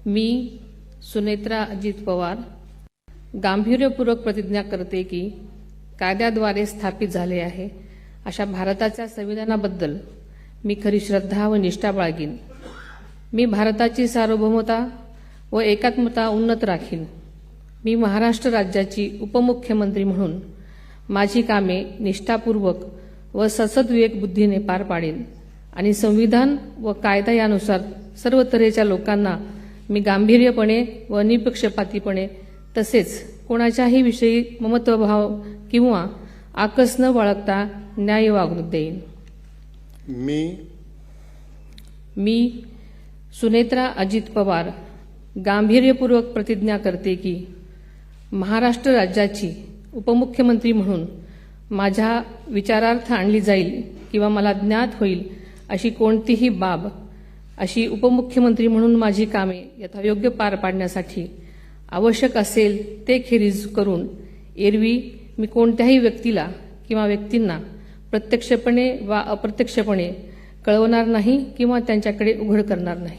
मी सुनेत्रा अजित पवार गांभीर्यपूर्वक प्रतिज्ञा करते की कायद्याद्वारे स्थापित झाले आहे अशा भारताच्या संविधानाबद्दल मी खरी श्रद्धा व निष्ठा बाळगीन। मी भारताची सार्वभौमता व एकात्मता उन्नत राखीन। मी महाराष्ट्र राज्याची उपमुख्यमंत्री म्हणून माझी कामे निष्ठापूर्वक व सद्विवेक बुद्धीने पार पाडेन आणि संविधान व कायदा यानुसार सर्व तऱ्हेच्या लोकांना मी गांभीर्यपणे व निपक्षपातीपणे तसेच कोणाच्याही विषयी ममत्वभाव किंवा आकस न बाळगता न्याय वागणूक देईन। मी सुनेत्रा अजित पवार गांभीर्यपूर्वक प्रतिज्ञा करते की महाराष्ट्र राज्याची उपमुख्यमंत्री म्हणून माझ्या विचारार्थ आणली जाईल किंवा मला ज्ञात होईल अशी कोणतीही बाब अशी उपमुख्यमंत्री म्हणून माझी कामे यथायोग्य पार पाडण्यासाठी आवश्यक असेल ते खेरीज करून एरवी मी कोणत्याही व्यक्तीला किंवा व्यक्तींना प्रत्यक्षपणे वा अप्रत्यक्षपणे कळवणार नाही किंवा त्यांच्याकडे उघड करणार नाही।